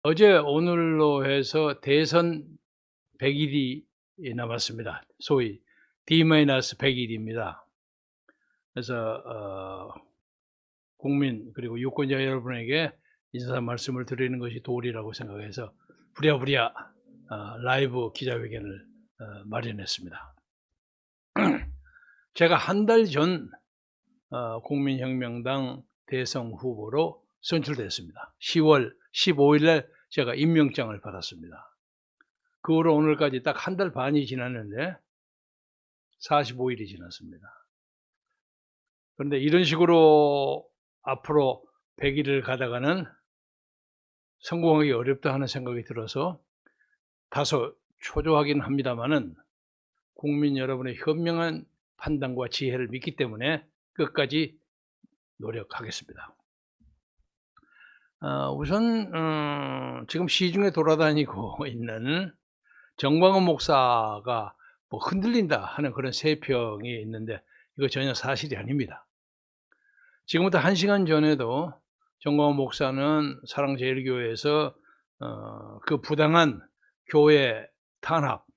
어제 오늘로 해서 대선 100일이 남았습니다. 소위 D-100일입니다. 그래서 국민 그리고 유권자 여러분에게 인사 말씀을 드리는 것이 도리라고 생각해서 부랴부랴 라이브 기자회견을 마련했습니다. 제가 한 달 전 국민혁명당 대선 후보로 선출됐습니다. 10월 15일 날 제가 임명장을 받았습니다. 그 후로 오늘까지 딱 한 달 반이 지났는데 45일이 지났습니다. 그런데 이런 식으로 앞으로 100일을 가다가는 성공하기 어렵다 하는 생각이 들어서 다소 초조하긴 합니다마는 국민 여러분의 현명한 판단과 지혜를 믿기 때문에 끝까지 노력하겠습니다. 우선 지금 시중에 돌아다니고 있는 정광훈 목사가 뭐 흔들린다 하는 그런 세평이 있는데 이거 전혀 사실이 아닙니다. 지금부터 1시간 전에도 정광훈 목사는 사랑제일교회에서 그 부당한 교회 탄압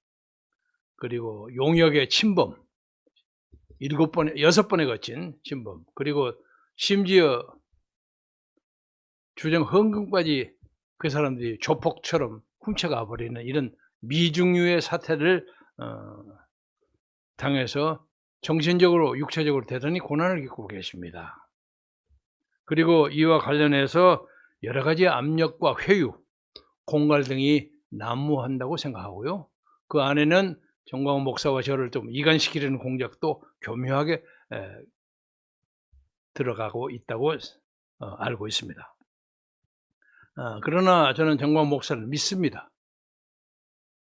그리고 용역의 침범 6번에 거친 침범 그리고 심지어 주정 헌금까지 그 사람들이 조폭처럼 훔쳐가 버리는 이런 미중유의 사태를 당해서 정신적으로 육체적으로 대단히 고난을 겪고 계십니다. 그리고 이와 관련해서 여러 가지 압력과 회유, 공갈 등이 난무한다고 생각하고요. 그 안에는 정광훈 목사와 저를 좀 이간시키려는 공작도 교묘하게 들어가고 있다고 알고 있습니다. 그러나 저는 정광훈 목사를 믿습니다.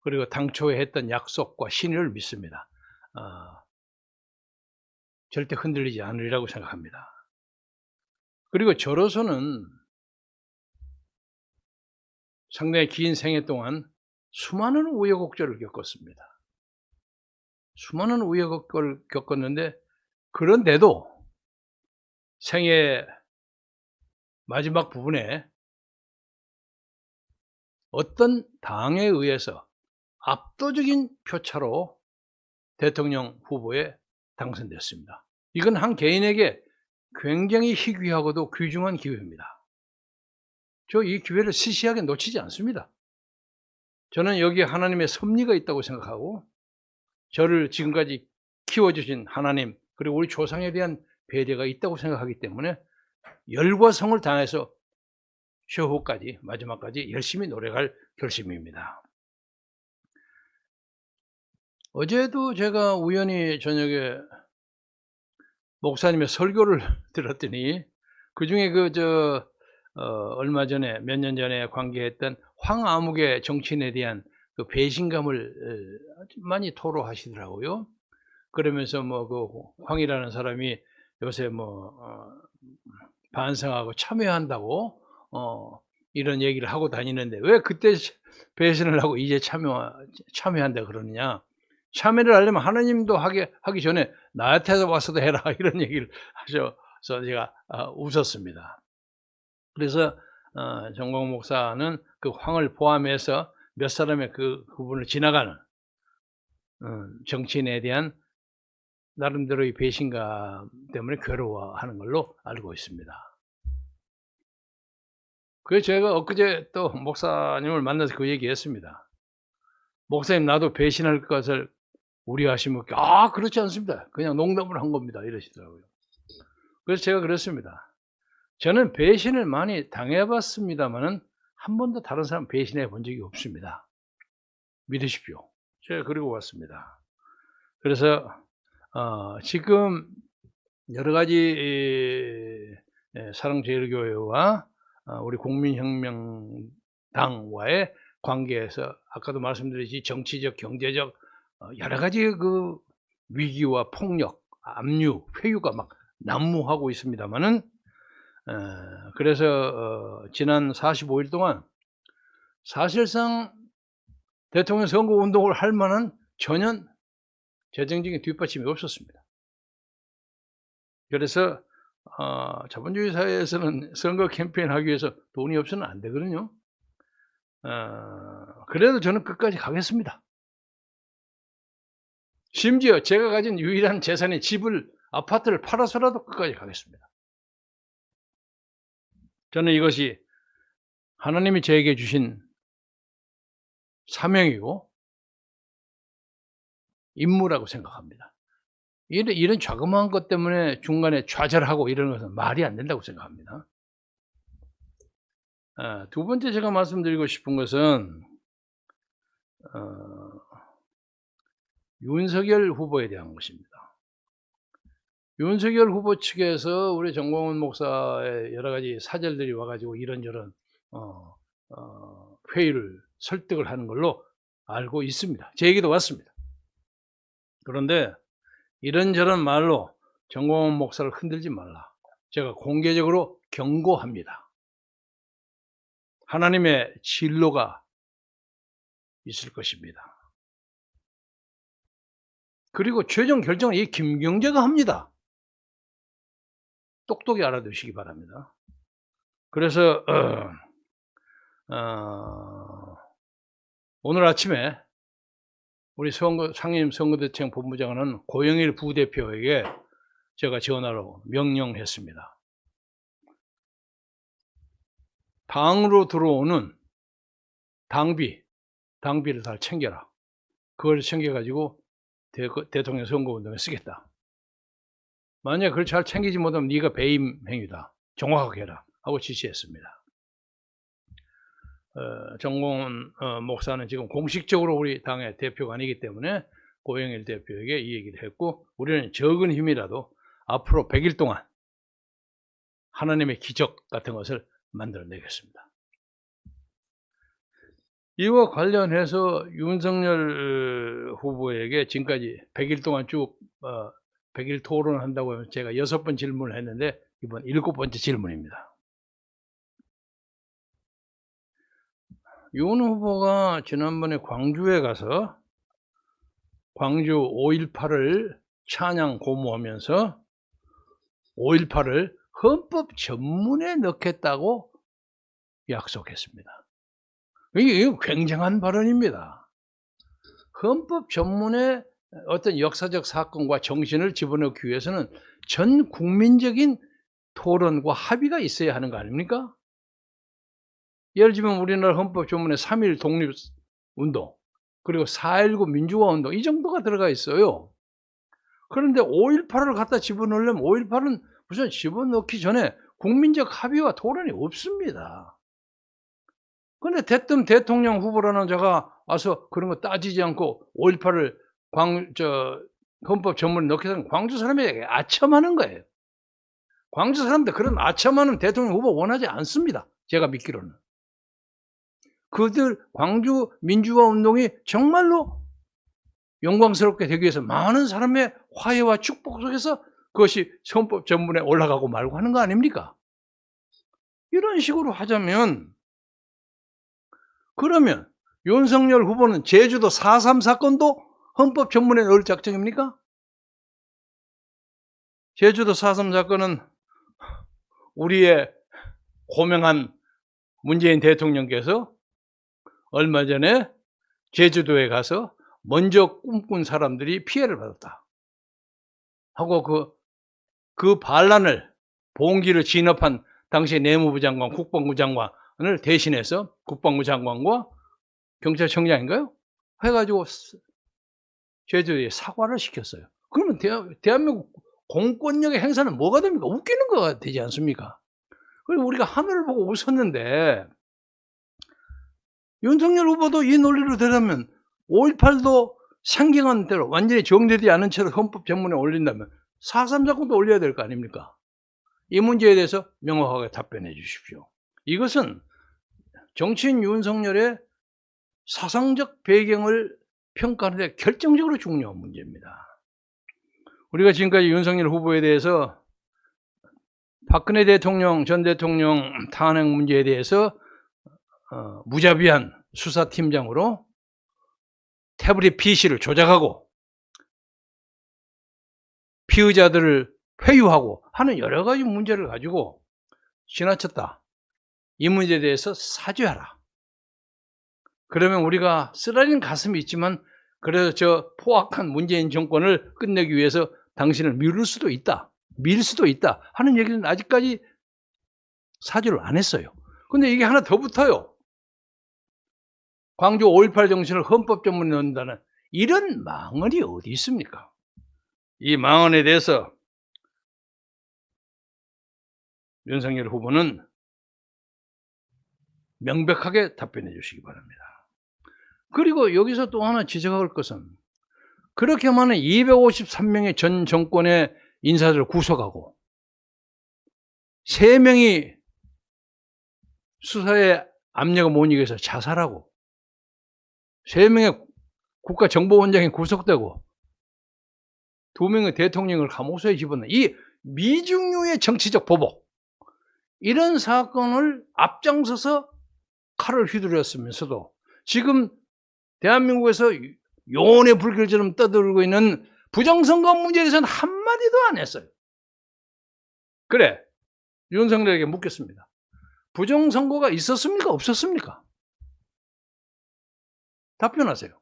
그리고 당초에 했던 약속과 신의를 믿습니다. 절대 흔들리지 않으리라고 생각합니다. 그리고 저로서는 상당히 긴 생애 동안 수많은 우여곡절을 겪었습니다. 수많은 우여곡절을 겪었는데 그런데도 생애 마지막 부분에 어떤 당에 의해서 압도적인 표차로 대통령 후보에 당선됐습니다. 이건 한 개인에게 굉장히 희귀하고도 귀중한 기회입니다. 저 이 기회를 시시하게 놓치지 않습니다. 저는 여기에 하나님의 섭리가 있다고 생각하고 저를 지금까지 키워주신 하나님 그리고 우리 조상에 대한 배려가 있다고 생각하기 때문에 열과 성을 다해서 최후까지 마지막까지 열심히 노력할 결심입니다. 어제도 제가 우연히 저녁에 목사님의 설교를 들었더니 그중에 얼마 전에 몇 년 전에 관계했던 황아무개 정치인에 대한 그 배신감을 많이 토로하시더라고요. 그러면서 뭐 그 황이라는 사람이 요새 반성하고 참여한다고 이런 얘기를 하고 다니는데 왜 그때 배신을 하고 이제 참여한다 그러느냐. 참여를 하려면 하나님도 하기 전에 나한테 와서도 해라 이런 얘기를 하셔서 제가 웃었습니다. 그래서 정광훈 목사는 그 황을 포함해서 몇 사람의 그분을 지나가는 정치인에 대한 나름대로의 배신감 때문에 괴로워하는 걸로 알고 있습니다. 그래서 제가 엊그제 또 목사님을 만나서 그 얘기했습니다. 목사님 나도 배신할 것을 우려하시면 그렇지 않습니다. 그냥 농담을 한 겁니다. 이러시더라고요. 그래서 제가 그랬습니다. 저는 배신을 많이 당해봤습니다마는 한 번도 다른 사람 배신해 본 적이 없습니다. 믿으십시오. 제가 그러고 왔습니다. 그래서 지금 여러 가지 사랑제일교회와 우리 국민혁명당과의 관계에서 아까도 말씀드렸듯이 정치적, 경제적 여러 가지 그 위기와 폭력, 압류, 회유가 막 난무하고 있습니다마는 그래서 지난 45일 동안 사실상 대통령 선거 운동을 할 만한 전혀 재정적인 뒷받침이 없었습니다. 그래서 자본주의 사회에서는 선거 캠페인하기 위해서 돈이 없으면 안 되거든요. 그래도 저는 끝까지 가겠습니다. 심지어 제가 가진 유일한 재산인 집을 아파트를 팔아서라도 끝까지 가겠습니다. 저는 이것이 하나님이 저에게 주신 사명이고 임무라고 생각합니다. 이런 자그마한 것 때문에 중간에 좌절하고 이러는 것은 말이 안 된다고 생각합니다. 두 번째 제가 말씀드리고 싶은 것은 어 윤석열 후보에 대한 것입니다. 윤석열 후보 측에서 우리 정광훈 목사의 여러 가지 사절들이 와 가지고 이런저런 어 회의를 설득을 하는 걸로 알고 있습니다. 제 얘기도 왔습니다. 그런데 이런저런 말로 정광훈 목사를 흔들지 말라. 제가 공개적으로 경고합니다. 하나님의 진로가 있을 것입니다. 그리고 최종 결정은 이 김경재가 합니다. 똑똑히 알아두시기 바랍니다. 그래서 오늘 아침에 우리 상임 선거대책 본부장은 고영일 부대표에게 제가 전화로 명령했습니다. 당으로 들어오는 당비를 다 챙겨라. 그걸 챙겨가지고 대통령 선거운동에 쓰겠다. 만약 그걸 잘 챙기지 못하면 네가 배임 행위다. 정확하게 해라 하고 지시했습니다. 정광훈 목사는 지금 공식적으로 우리 당의 대표가 아니기 때문에 고영일 대표에게 이 얘기를 했고, 우리는 적은 힘이라도 앞으로 100일 동안 하나님의 기적 같은 것을 만들어내겠습니다. 이와 관련해서 윤석열 후보에게 지금까지 100일 동안 쭉 100일 토론을 한다고 하면 제가 6번 질문을 했는데 이번 7번째 질문입니다. 윤 후보가 지난번에 광주에 가서 광주 5.18을 찬양 고무하면서 5.18을 헌법 전문에 넣겠다고 약속했습니다. 이게 굉장한 발언입니다. 헌법 전문에 어떤 역사적 사건과 정신을 집어넣기 위해서는 전 국민적인 토론과 합의가 있어야 하는 거 아닙니까? 예를 들면 우리나라 헌법 전문에 3.1 독립운동, 그리고 4.19 민주화운동, 이 정도가 들어가 있어요. 그런데 5.18을 갖다 집어넣으려면 5.18은 우선 집어넣기 전에 국민적 합의와 토론이 없습니다. 그런데 대뜸 대통령 후보라는 자가 와서 그런 거 따지지 않고 5.18을 헌법 전문에 넣게 되면 광주 사람에게 아첨하는 거예요. 광주 사람들 그런 아첨하는 대통령 후보 원하지 않습니다. 제가 믿기로는. 그들 광주 민주화 운동이 정말로 영광스럽게 되기 위해서 많은 사람의 화해와 축복 속에서 그것이 헌법 전문에 올라가고 말고 하는 거 아닙니까? 이런 식으로 하자면, 그러면 윤석열 후보는 제주도 4.3 사건도 헌법 전문에 넣을 작정입니까? 제주도 4.3 사건은 우리의 고명한 문재인 대통령께서 얼마 전에 제주도에 가서 먼저 꿈꾼 사람들이 피해를 받았다 하고 그 반란을 봉기를 진압한 당시 내무부 장관, 국방부 장관을 대신해서 국방부 장관과 경찰청장인가요? 해가지고 제주도에 사과를 시켰어요. 그러면 대한민국 공권력의 행사는 뭐가 됩니까? 웃기는 거가 되지 않습니까? 그리고 우리가 하늘을 보고 웃었는데, 윤석열 후보도 이 논리로 되려면 5.18도 상경한 대로 완전히 정제되지 않은 채로 헌법 전문에 올린다면 4.3 사건도 올려야 될 거 아닙니까? 이 문제에 대해서 명확하게 답변해 주십시오. 이것은 정치인 윤석열의 사상적 배경을 평가하는 데 결정적으로 중요한 문제입니다. 우리가 지금까지 윤석열 후보에 대해서 박근혜 대통령, 전 대통령 탄핵 문제에 대해서 무자비한 수사팀장으로 태블릿 PC를 조작하고 피의자들을 회유하고 하는 여러 가지 문제를 가지고 지나쳤다. 이 문제에 대해서 사죄하라. 그러면 우리가 쓰라린 가슴이 있지만 그래서 저 포악한 문재인 정권을 끝내기 위해서 당신을 미룰 수도 있다, 밀 수도 있다 하는 얘기는 아직까지 사주를 안 했어요. 근데 이게 하나 더 붙어요. 광주 5.18 정신을 헌법 전문에 넣는다는 이런 망언이 어디 있습니까? 이 망언에 대해서 윤석열 후보는 명백하게 답변해 주시기 바랍니다. 그리고 여기서 또 하나 지적할 것은 그렇게 많은 253명의 전 정권의 인사들을 구속하고 3명이 수사에 압력을 못 이겨서 자살하고 3명의 국가정보원장이 구속되고 2명의 대통령을 감옥소에 집어넣는 이 미중류의 정치적 보복, 이런 사건을 앞장서서 칼을 휘두르었으면서도 지금 대한민국에서 요원의 불길처럼 떠들고 있는 부정선거 문제에 대해서는 한마디도 안 했어요. 그래, 윤석열에게 묻겠습니다. 부정선거가 있었습니까? 없었습니까? 답변하세요.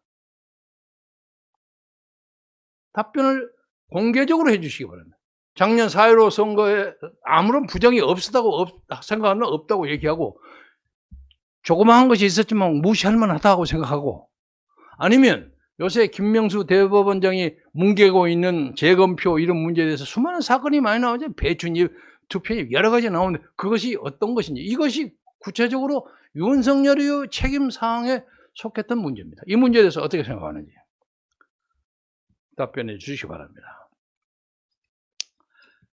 답변을 공개적으로 해 주시기 바랍니다. 작년 4.15 선거에 아무런 부정이 없었다고 생각하면 없다고 얘기하고 조그마한 것이 있었지만 무시할 만하다고 생각하고, 아니면 요새 김명수 대법원장이 뭉개고 있는 재검표 이런 문제에 대해서 수많은 사건이 많이 나오죠. 배춘입, 투표입 여러 가지 나오는데 그것이 어떤 것인지, 이것이 구체적으로 윤석열의 책임 사항에 속했던 문제입니다. 이 문제에 대해서 어떻게 생각하는지 답변해 주시기 바랍니다.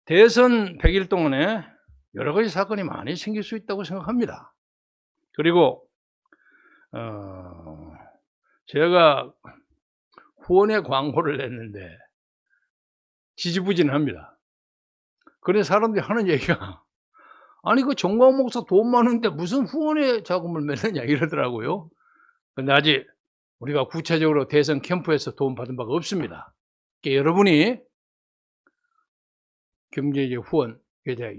대선 100일 동안에 여러 가지 사건이 많이 생길 수 있다고 생각합니다. 그리고 제가 후원의 광고를 냈는데 지지부진합니다. 그래서 사람들이 하는 얘기가 아니 그 정광훈 목사 돈 많은데 무슨 후원의 자금을 맺느냐 이러더라고요. 근데 아직 우리가 구체적으로 대선 캠프에서 돈 받은 바가 없습니다. 그러니까 여러분이 경제적 후원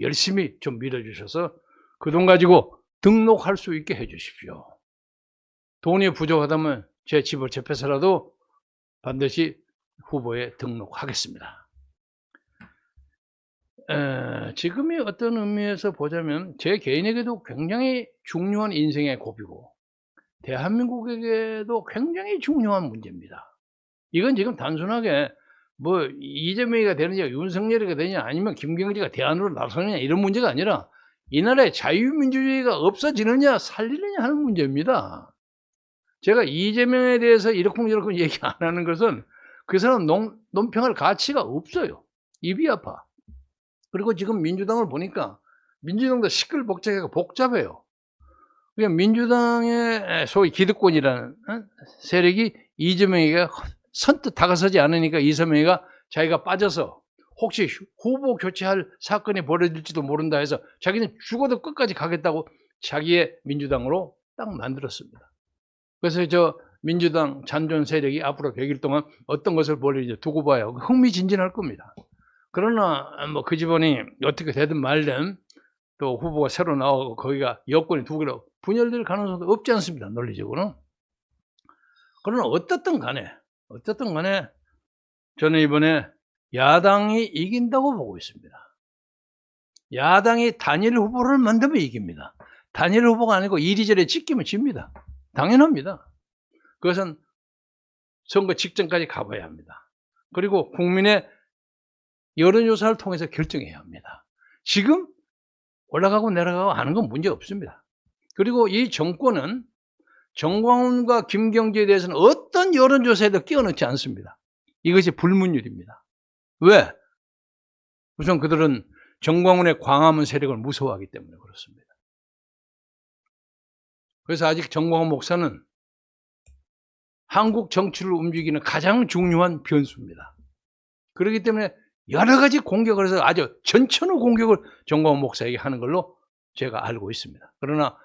열심히 좀 밀어주셔서 그 돈 가지고 등록할 수 있게 해 주십시오. 돈이 부족하다면 제 집을 접해서라도 반드시 후보에 등록하겠습니다. 지금이 어떤 의미에서 보자면 제 개인에게도 굉장히 중요한 인생의 고비고 대한민국에게도 굉장히 중요한 문제입니다. 이건 지금 단순하게 뭐 이재명이가 되느냐 윤석열이가 되느냐 아니면 김경지가 대안으로 나서느냐 이런 문제가 아니라 이 나라의 자유민주주의가 없어지느냐 살리느냐 하는 문제입니다. 제가 이재명에 대해서 이러쿵저러쿵 얘기 안 하는 것은 그 사람 논평할 가치가 없어요. 입이 아파. 그리고 지금 민주당을 보니까 민주당도 시끌벅적하고 복잡해요. 그러니까 민주당의 소위 기득권이라는 세력이 이재명에게 선뜻 다가서지 않으니까 이재명이가 자기가 빠져서 혹시 후보 교체할 사건이 벌어질지도 모른다 해서 자기는 죽어도 끝까지 가겠다고 자기의 민주당으로 딱 만들었습니다. 그래서 저 민주당 잔존 세력이 앞으로 100일 동안 어떤 것을 벌일지 두고 봐야 흥미진진할 겁니다. 그러나 뭐 그 집안이 어떻게 되든 말든 또 후보가 새로 나오고 거기가 여권이 2개로 분열될 가능성도 없지 않습니다. 논리적으로는. 그러나 어떻든 간에 저는 이번에 야당이 이긴다고 보고 있습니다. 야당이 단일 후보를 만들면 이깁니다. 단일 후보가 아니고 이리저리 찍히면 집니다. 당연합니다. 그것은 선거 직전까지 가봐야 합니다. 그리고 국민의 여론조사를 통해서 결정해야 합니다. 지금 올라가고 내려가고 하는 건 문제 없습니다. 그리고 이 정권은 정광훈과 김경지에 대해서는 어떤 여론조사에도 끼워넣지 않습니다. 이것이 불문율입니다. 왜? 우선 그들은 정광훈의 광화문 세력을 무서워하기 때문에 그렇습니다. 그래서 아직 정광훈 목사는 한국 정치를 움직이는 가장 중요한 변수입니다. 그렇기 때문에 여러 가지 공격을 해서 아주 전천후 공격을 정광훈 목사에게 하는 걸로 제가 알고 있습니다. 그러나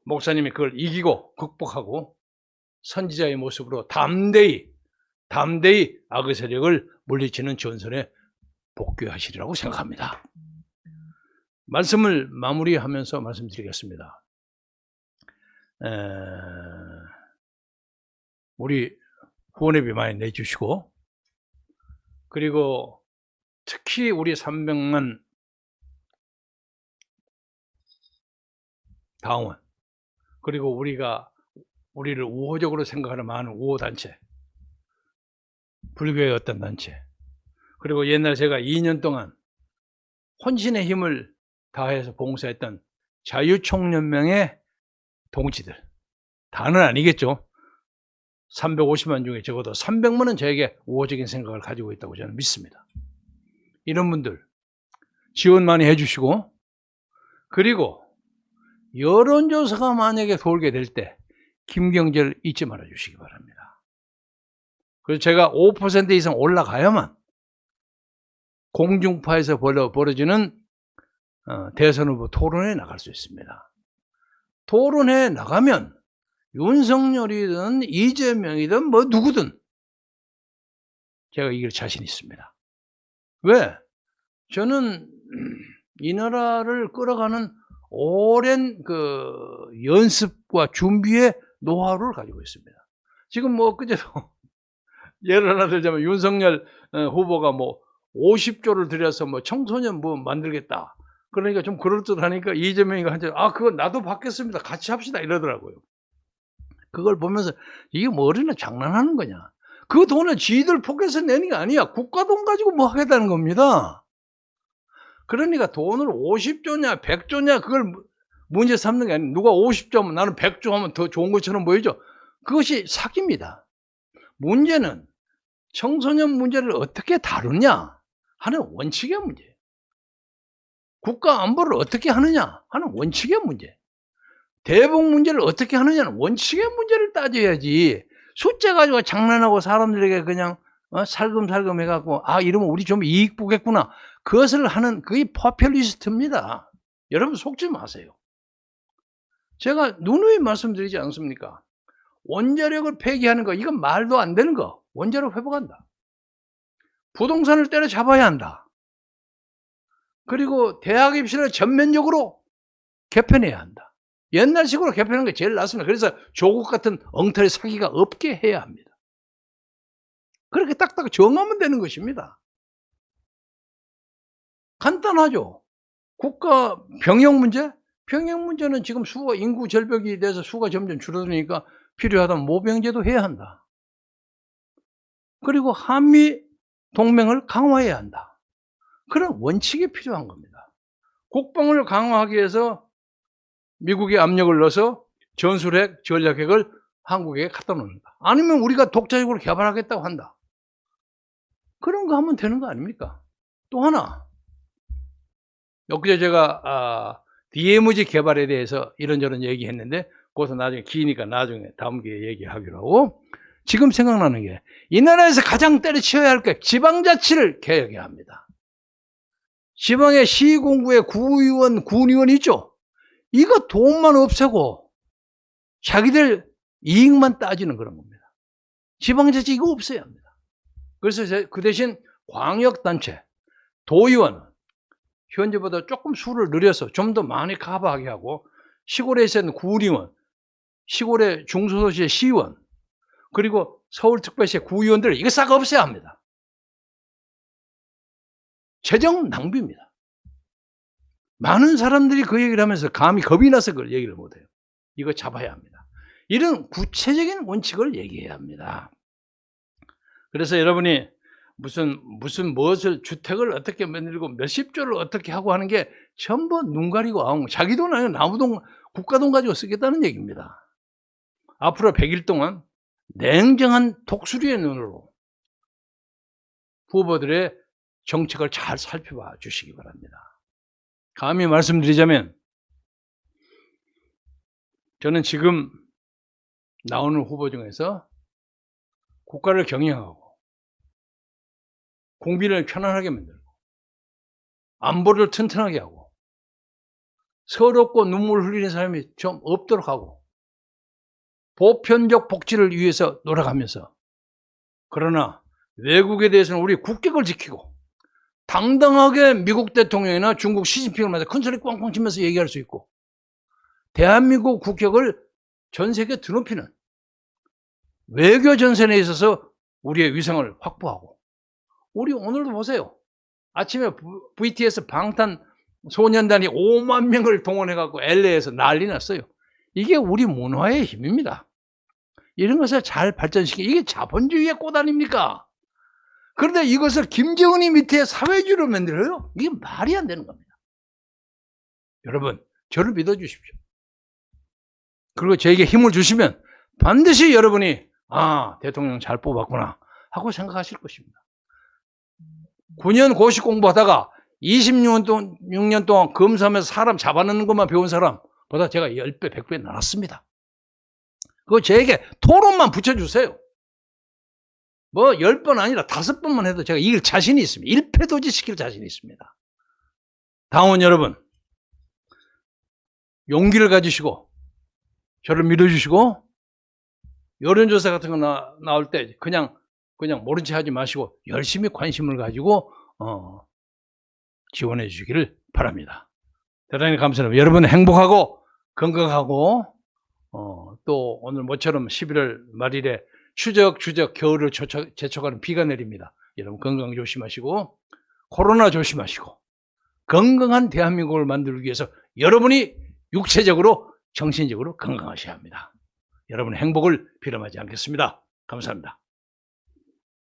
목사님이 그걸 이기고 극복하고 선지자의 모습으로 담대히 악의 세력을 물리치는 전선에 복귀하시리라고 생각합니다. 말씀을 마무리하면서 말씀드리겠습니다. 우리 후원회비 많이 내주시고, 그리고 특히 우리 300만 당원, 그리고 우리를 우호적으로 생각하는 많은 우호단체, 불교의 어떤 단체, 그리고 옛날 제가 2년 동안 혼신의 힘을 다해서 봉사했던 자유총연맹의 동지들, 다는 아니겠죠. 350만 중에 적어도 300만은 저에게 우호적인 생각을 가지고 있다고 저는 믿습니다. 이런 분들 지원 많이 해주시고, 그리고 여론조사가 만약에 돌게 될 때 김경재를 잊지 말아 주시기 바랍니다. 그래서 제가 5% 이상 올라가야만 공중파에서 벌어지는 대선 후보 토론회에 나갈 수 있습니다. 토론회에 나가면 윤석열이든 이재명이든 뭐 누구든 제가 이길 자신 있습니다. 왜? 저는 이 나라를 끌어가는 오랜 연습과 준비의 노하우를 가지고 있습니다. 지금 뭐 그제도 예를 하나 들자면 윤석열 후보가 뭐 50조를 들여서 뭐 청소년 뭐 만들겠다. 그러니까 좀 그럴듯하니까 이재명이가 한테 그거 나도 받겠습니다. 같이 합시다 이러더라고요. 그걸 보면서 이게 뭐 어린애 장난하는 거냐. 그 돈을 지들 포켓에서 내는 게 아니야. 국가 돈 가지고 뭐 하겠다는 겁니다. 그러니까 돈을 50조냐 100조냐 그걸 문제 삼는 게 아니라 누가 50조 하면 나는 100조 하면 더 좋은 것처럼 보이죠. 그것이 사기입니다. 문제는 청소년 문제를 어떻게 다루냐 하는 원칙의 문제, 국가 안보를 어떻게 하느냐 하는 원칙의 문제, 대북 문제를 어떻게 하느냐는 원칙의 문제를 따져야지 숫자 가지고 장난하고 사람들에게 그냥 살금살금 해갖고 이러면 우리 좀 이익 보겠구나, 그것을 하는 그게 포퓰리스트입니다. 여러분 속지 마세요. 제가 누누이 말씀드리지 않습니까? 원자력을 폐기하는 거 이건 말도 안 되는 거. 원자력 회복한다. 부동산을 때려잡아야 한다. 그리고 대학 입시를 전면적으로 개편해야 한다. 옛날식으로 개편하는 게 제일 낫습니다. 그래서 조국 같은 엉터리 사기가 없게 해야 합니다. 그렇게 딱딱 정하면 되는 것입니다. 간단하죠. 국가 병역 문제? 병역 문제는 지금 인구 절벽이 돼서 수가 점점 줄어드니까 필요하다면 모병제도 해야 한다. 그리고 한미 동맹을 강화해야 한다. 그런 원칙이 필요한 겁니다. 국방을 강화하기 위해서 미국의 압력을 넣어서 전술핵, 전략핵을 한국에 갖다 놓는다. 아니면 우리가 독자적으로 개발하겠다고 한다. 그런 거 하면 되는 거 아닙니까? 또 하나, 엊그제 제가 DMZ 개발에 대해서 이런저런 얘기했는데 그것은 나중에 기니까 나중에 다음 기회에 얘기하기로 하고, 지금 생각나는 게 이 나라에서 가장 때려치워야 할 게 지방자치를 개혁해야 합니다. 지방의 시공구에 구의원, 군의원 있죠? 이거 돈만 없애고 자기들 이익만 따지는 그런 겁니다. 지방자치 이거 없애야 합니다. 그래서 그 대신 광역단체, 도의원 현재보다 조금 수를 늘려서 좀 더 많이 커버하게 하고, 시골에 있는 구의원, 시골의 중소도시의 시의원, 그리고 서울특별시의 구의원들 이거 싹 없애야 합니다. 재정 낭비입니다. 많은 사람들이 그 얘기를 하면서 감히 겁이 나서 그걸 얘기를 못해요. 이거 잡아야 합니다. 이런 구체적인 원칙을 얘기해야 합니다. 그래서 여러분이 무엇을 주택을 어떻게 만들고 몇십 조를 어떻게 하고 하는 게 전부 눈 가리고 자기 돈 아니고 남의 돈, 국가 돈 가지고 쓰겠다는 얘기입니다. 앞으로 100일 동안 냉정한 독수리의 눈으로 후보들의 정책을 잘 살펴봐 주시기 바랍니다. 감히 말씀드리자면 저는 지금 나오는 후보 중에서 국가를 경영하고 국민을 편안하게 만들고 안보를 튼튼하게 하고 서럽고 눈물 흘리는 사람이 좀 없도록 하고 보편적 복지를 위해서 노력하면서, 그러나 외국에 대해서는 우리 국격을 지키고 당당하게 미국 대통령이나 중국 시진핑을 만나서 큰소리 꽝꽝 치면서 얘기할 수 있고 대한민국 국격을 전 세계에 드높이는 외교 전선에 있어서 우리의 위상을 확보하고, 우리 오늘도 보세요. 아침에 BTS 방탄소년단이 5만 명을 동원해 갖고 LA에서 난리 났어요. 이게 우리 문화의 힘입니다. 이런 것을 잘 발전시키는, 이게 자본주의의 꽃 아닙니까? 그런데 이것을 김정은이 밑에 사회주의로 만들어요? 이게 말이 안 되는 겁니다. 여러분, 저를 믿어주십시오. 그리고 저에게 힘을 주시면 반드시 여러분이 대통령 잘 뽑았구나 하고 생각하실 것입니다. 9년 고시 공부하다가 26년 동안 검사하면서 사람 잡아넣는 것만 배운 사람보다 제가 10배, 100배 나았습니다. 그거 저에게 토론만 붙여주세요. 뭐 10번 아니라 5번만 해도 제가 이길 자신이 있습니다. 일패도지시킬 자신이 있습니다. 당원 여러분, 용기를 가지시고 저를 믿어주시고, 여론조사 같은 거 나올 때 그냥 모른 체 하지 마시고 열심히 관심을 가지고 지원해 주시기를 바랍니다. 대단히 감사합니다. 여러분 행복하고 건강하고, 또 오늘 모처럼 11월 말일에 추적 겨울을 재촉하는 비가 내립니다. 여러분 건강 조심하시고 코로나 조심하시고 건강한 대한민국을 만들기 위해서 여러분이 육체적으로 정신적으로 건강하셔야 합니다. 여러분의 행복을 비람하지 않겠습니다. 감사합니다.